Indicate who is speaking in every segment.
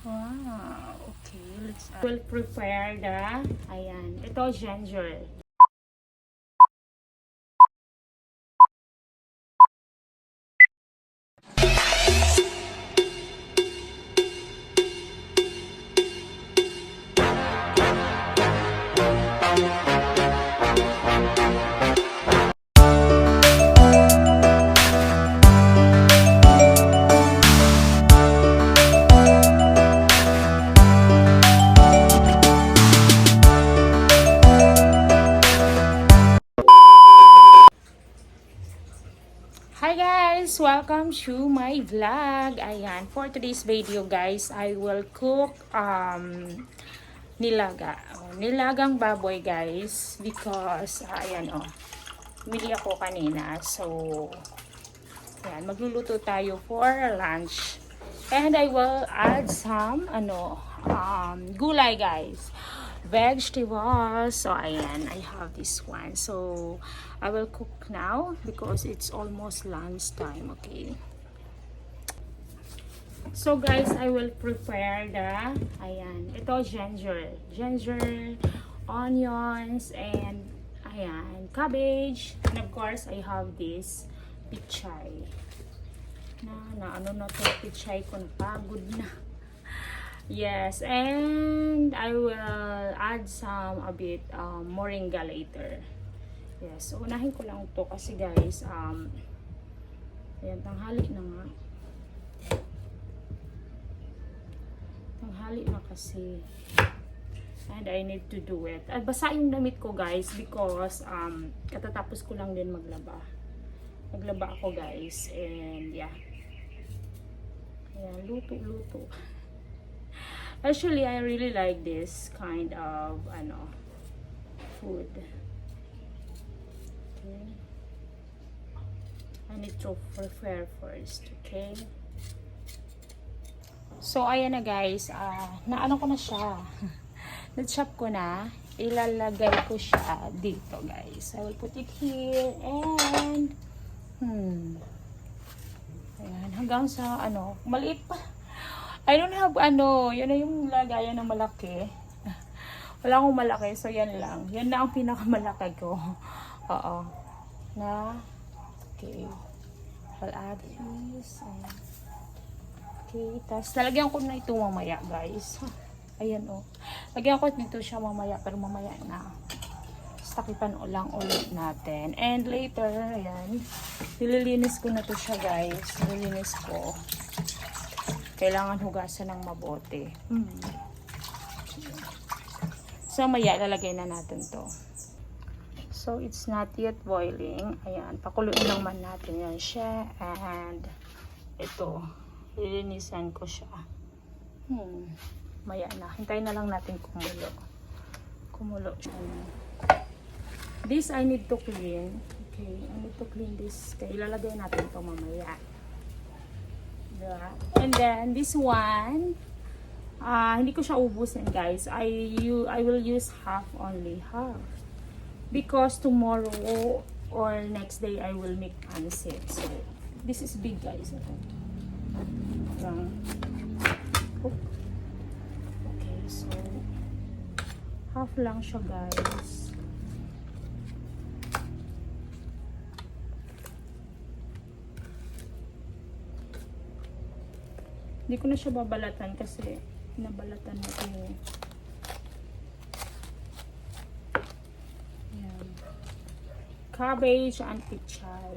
Speaker 1: Wow, okay. We'll prepare the, ayan, ito ginger. Hi guys! Welcome to my vlog. Ayan, for today's video guys, I will cook nilaga. Nilagang baboy guys because ayan bumili ako kanina. So, ayan, magluluto tayo for lunch. And I will add some gulay guys. Vegetables. So ayan, I have this one. So I will cook now because it's almost lunch time. Okay, so guys, I will prepare the, ayan, ito ginger, onions, and ayan, cabbage, and of course I have this pichay na ano na to, pichay ko, napagod na. Yes, and I will add a bit moringa later. Yes, so unahin ko lang to kasi guys, ayan, tanghali na nga. Tanghali na kasi. And I need to do it. At basa yung damit ko guys because katatapos ko lang din maglaba. Naglaba ako guys, and yeah. Ayan, luto. Actually, I really like this kind of food. Okay. I need to prepare first, okay? So, ayan na guys, naano ko na siya. Na-chop ko na. Ilalagay ko siya dito guys. I will put it here and ayan, hanggang sa maliit pa. I don't have yun na yung lagayan ng malaki. Wala akong malaki, so yan lang. Yan na ang pinakamalaki ko. Oo. Okay. I'll add this. Okay, tapos lalagyan ko na ito mamaya, guys. Ayan lagyan ko dito siya mamaya, pero mamaya na. Takipan lang ulit natin. And later, ayan, nililinis ko na to siya, guys. Nililinis ko. Kailangan hugasan ng mabuti. So, maya, lalagay na natin to. So, it's not yet boiling. Ayan, pakuluin lang man natin yan siya. And, ito, lilinisan ko siya. Maya na. Hintayin na lang natin kumulo. Kumulo siya na. This, I need to clean. Okay, I need to clean this. Okay, ilalagay natin ito mamaya. And then this one, hindi ko siya ubusin guys. I will use only half because tomorrow or next day I will make pancit. So this is big guys. Okay, so half lang siya guys. Hindi ko na siya babalatan kasi nabalatan na ito. Ayan. Cabbage and pichay.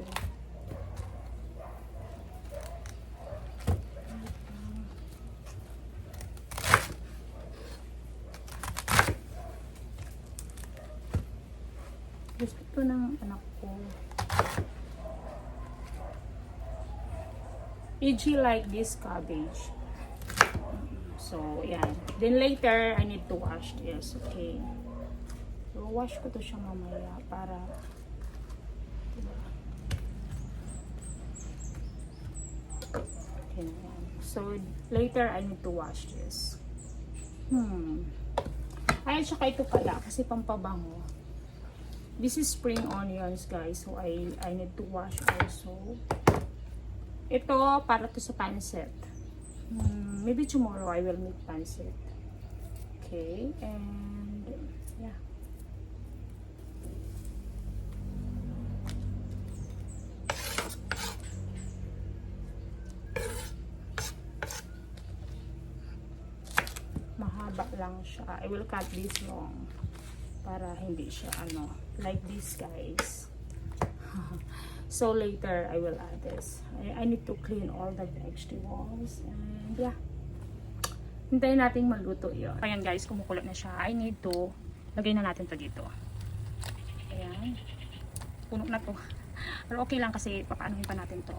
Speaker 1: Gusto ito ng anak ko. EG like this cabbage. So, yan. Then later, I need to wash this. Okay. So, wash ko to siya mamaya para okay, yan. So, later, I need to wash this. Ay, saka ito pala kasi pampabango. This is spring onions, guys. So, I need to wash also. Ito, para to sa pancit. Maybe tomorrow I will make pancit. Okay, and yeah. Mahaba lang siya. I will cut this long para hindi siya ano, like this, guys. So later I will add this. I need to clean all the vegetables and yeah. Hintayin natin maluto yun. Ayan guys, kumukulo na siya. I need to, lagay na natin to dito. Ayan. Puno na to. Pero okay lang kasi papaanohin pa natin to.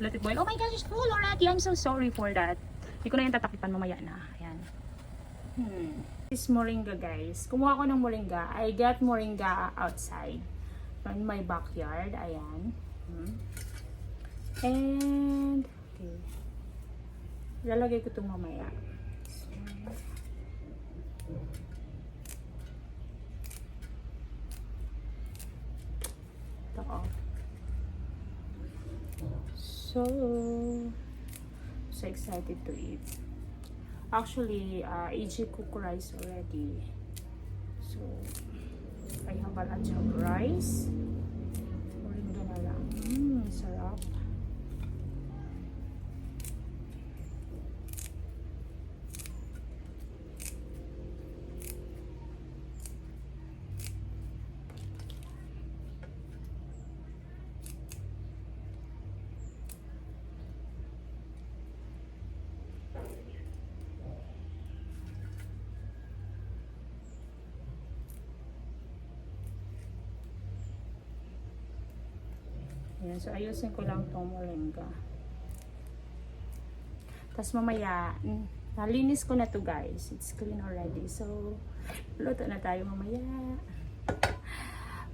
Speaker 1: Let it boil. Oh my gosh, it's full already. I'm so sorry for that. Hindi ko na yung tatakipan mamaya na. Ayan. This moringa guys. Kumuha ko ng moringa. I got moringa outside. In my backyard. Ayan. And, okay. Lalagay ko itong mamaya. Ito off. So excited to eat. Actually, AJ cooked rice already. So, I have a lot of rice. Moringa na lang. Sarap. Ayan, so ayusin ko lang itong moringa. Tapos mamaya, nalinis ko na to guys. It's clean already. So, luto na tayo mamaya.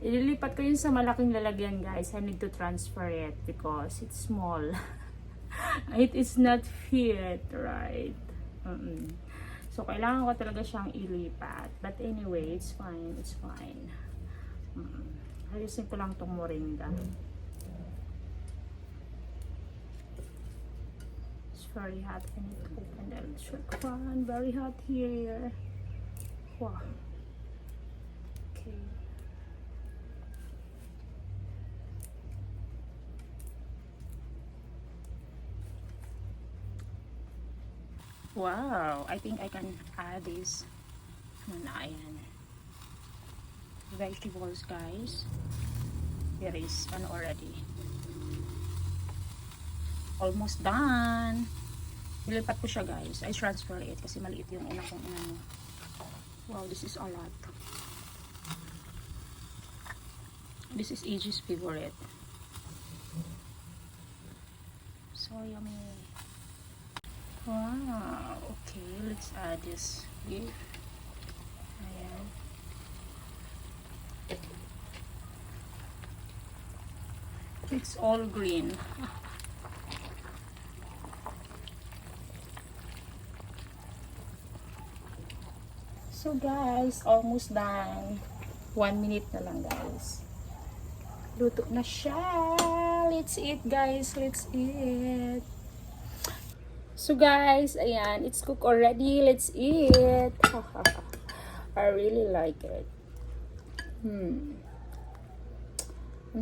Speaker 1: Ililipat ko yun sa malaking lalagyan guys. I need to transfer it because it's small. It is not fit, right? So, kailangan ko talaga siyang ilipat. But anyway, it's fine. It's fine. Ayusin ko lang itong moringa. Very hot. I need to open the electric fan. Very hot here. Wow. Okay. Wow. I think I can add this. Ayan. Vegetables, guys. There is one already. Almost done. Nilipat ko siya guys. I transfer it kasi maliit yung una kong inano. Wow, this is a lot. This is AJ's favorite. So yummy. Wow. Okay, let's add this beef. Ayan. It's all green. So guys, almost done. 1 minute na lang guys. Luto na siya. Let's eat guys. Let's eat. So guys, ayan. It's cooked already. Let's eat. I really like it. I'm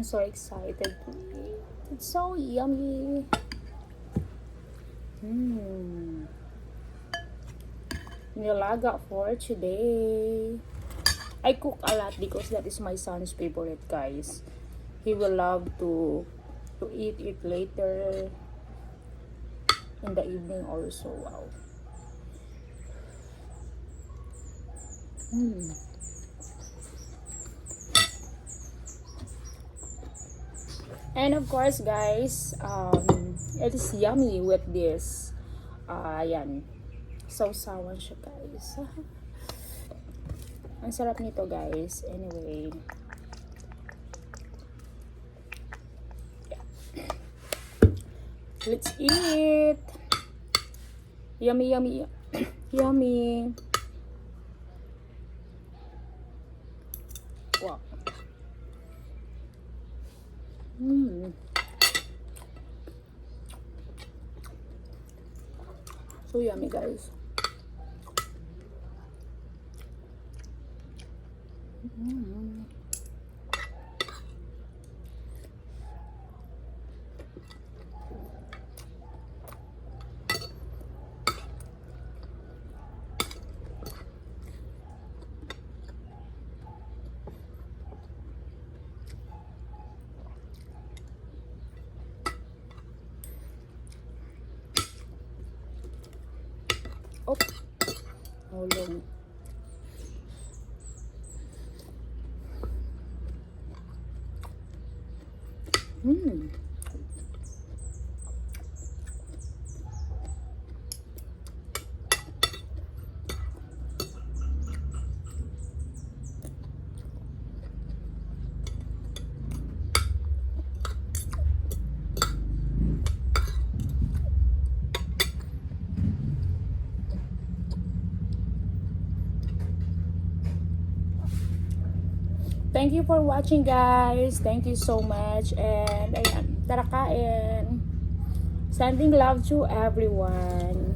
Speaker 1: so excited to eat. It's so yummy. Nilaga for today. I cook a lot because that is my son's favorite guys. He will love to eat it later in the evening also. Wow. And of course guys, it is yummy with this ayan, sausawan siya guys. Ang sarap nito guys. Anyway, yeah. Let's eat. Yummy, yummy, yummy. Wow. So yummy, guys. Mm. Oh, hulong. Thank you for watching, guys. Thank you so much. And ayan, tara kain. Sending love to everyone.